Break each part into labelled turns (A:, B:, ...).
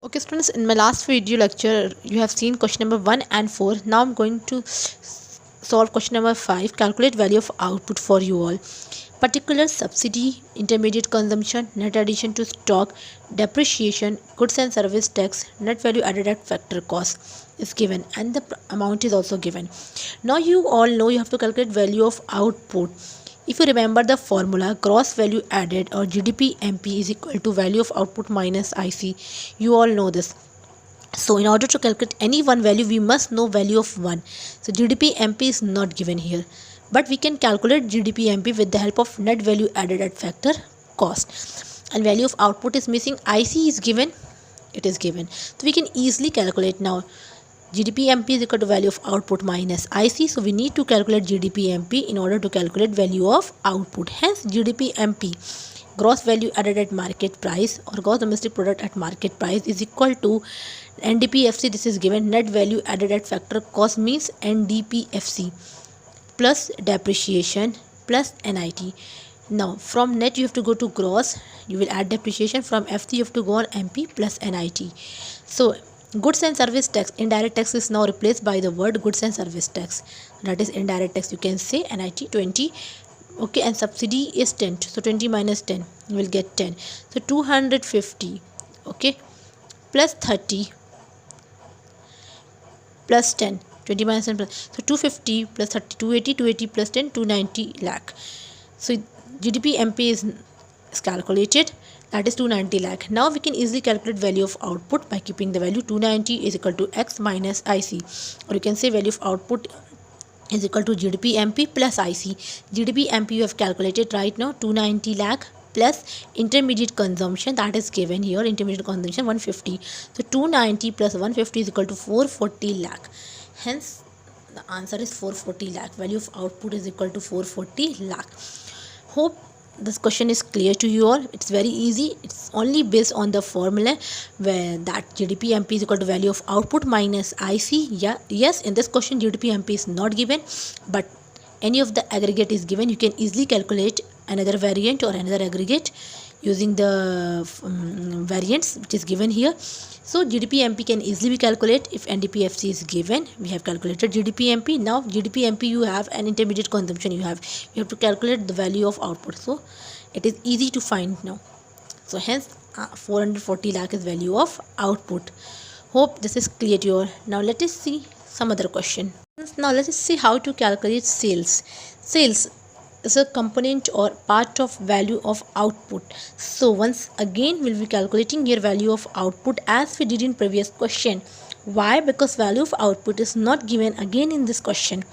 A: Okay students, in my last video lecture you have seen question number 1 and 4. Now I'm going to solve question number 5. Calculate value of output for you all. Particular subsidy, intermediate consumption, net addition to stock, depreciation, goods and service tax, net value added at factor cost is given and the amount is also given. Now you all know you have to calculate value of output. If you remember the formula, gross value added or GDP MP is equal to value of output minus IC. You all know this. So in order to calculate any one value, we must know value of 1. So GDP MP is not given here. But we can calculate GDP MP with the help of net value added at factor cost. And value of output is missing. IC is given. It is given. So we can easily calculate now. GDP MP is equal to value of output minus IC. So we need to calculate GDP MP in order to calculate value of output. Hence GDP MP, gross value added at market price or gross domestic product at market price, is equal to NDPFC. This is given. Net value added at factor cost means NDPFC plus depreciation plus NIT. Now from net you have to go to gross, you will add depreciation. From FC you have to go on MP plus NIT. So goods and service tax, indirect tax is now replaced by the word goods and service tax. That is indirect tax, you can say NIT 20. Okay, and subsidy is 10. So 20 minus 10, you will get 10. So 250, okay, plus 30 plus 10. 20 minus 10 plus. So 250 plus 30, 280, 280 plus 10, 290 lakh. So GDP MP is calculated. That is 290 lakh. Now we can easily calculate value of output by keeping the value 290 is equal to X minus IC. Or you can say value of output is equal to GDP MP plus IC. GDP MP you have calculated right now, 290 lakh plus intermediate consumption, that is given here, intermediate consumption 150. So 290 plus 150 is equal to 440 lakh. Hence the answer is 440 lakh. Value of output is equal to 440 lakh. Hope this question is clear to you all. It's very easy. It's only based on the formula where that GDP MP is equal to value of output minus IC. Yeah, yes, in this question GDP MP is not given, but any of the aggregate is given. You can easily calculate another variant or another aggregate using the variants which is given here. So GDP MP can easily be calculated if NDPFC is given. We have calculated GDP MP. Now GDP MP you have an intermediate consumption you have to calculate the value of output. So it is easy to find now. So hence 440 lakh is value of output. Hope this is clear to you all. Now let us see some other question. Now let us see how to calculate sales. Sales is a component or part of value of output. So once again we'll be calculating here value of output as we did in previous question. Why? Because value of output is not given again in this question.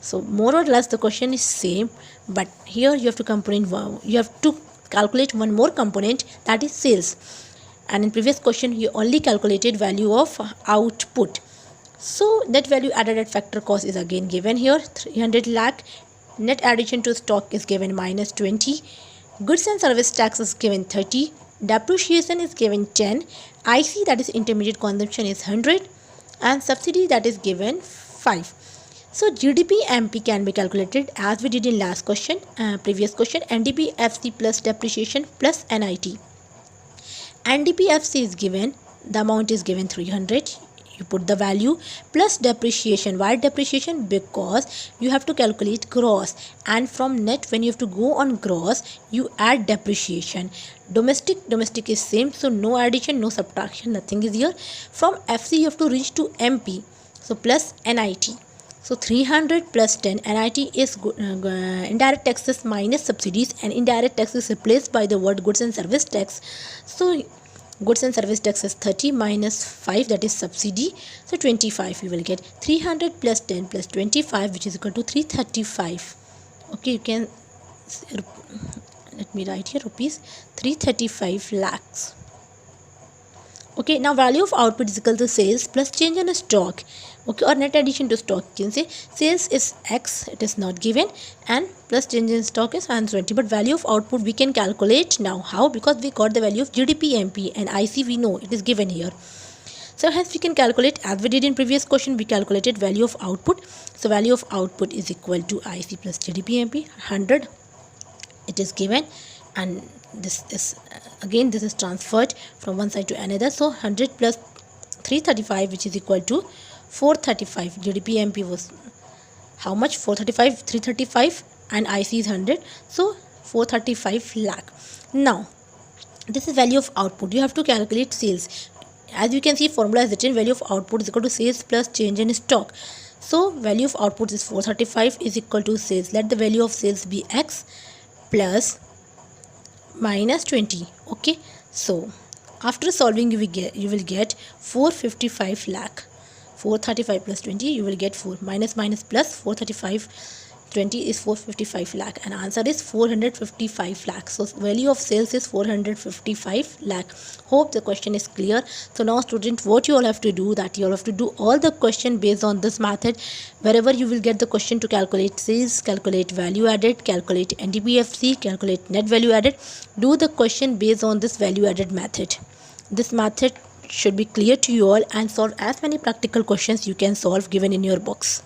A: So more or less the question is same, but here you have to calculate one more component, that is sales. And in previous question you only calculated value of output. So net value added at factor cost is again given here, 300 lakh. Net addition to stock is given minus 20. Goods and service tax is given 30. Depreciation is given 10. IC, that is intermediate consumption, is 100. And subsidy, that is given 5. So GDP MP can be calculated as we did in last question, previous question, NDPFC plus depreciation plus NIT. NDPFC is given, the amount is given 300. You put the value plus depreciation. Why depreciation? Because you have to calculate gross, and from net when you have to go on gross you add depreciation. Domestic is same, so no addition, no subtraction, nothing is here. From FC you have to reach to MP, so plus NIT. So 300 plus 10, NIT is indirect taxes minus subsidies, and indirect tax is replaced by the word goods and service tax. So goods and service tax is 30 minus 5, that is subsidy. So 25 you will get. 300 plus 10 plus 25, which is equal to 335. Okay, you can, let me write here, rupees 335 lakhs. Okay, now value of output is equal to sales plus change in stock. Okay, or net addition to stock. You can say sales is X, it is not given, and plus change in stock is 120. But value of output we can calculate now. How? Because we got the value of GDP MP and IC we know it is given here. So hence we can calculate as we did in previous question. We calculated value of output. So value of output is equal to IC plus GDP MP 100. It is given, and this is again this is transferred from one side to another. So 100 plus 335, which is equal to 435. GDP MP was how much? 435, 335, and IC is 100, so 435 lakh. Now this is value of output. You have to calculate sales. As you can see, formula is written, value of output is equal to sales plus change in stock. So value of output is 435 is equal to sales. Let the value of sales be x plus minus 20. Okay, so after solving you will get 455 lakh. 435 plus 20, you will get 4 minus plus 435, 20 is 455 lakh, and answer is 455 lakh. So value of sales is 455 lakh. Hope the question is clear. So now student, what you all have to do, that you all have to do all the question based on this method. Wherever you will get the question to calculate sales, calculate value added, calculate NDBFC, calculate net value added, do the question based on this value added method. This method should be clear to you all, and solve as many practical questions you can solve given in your books.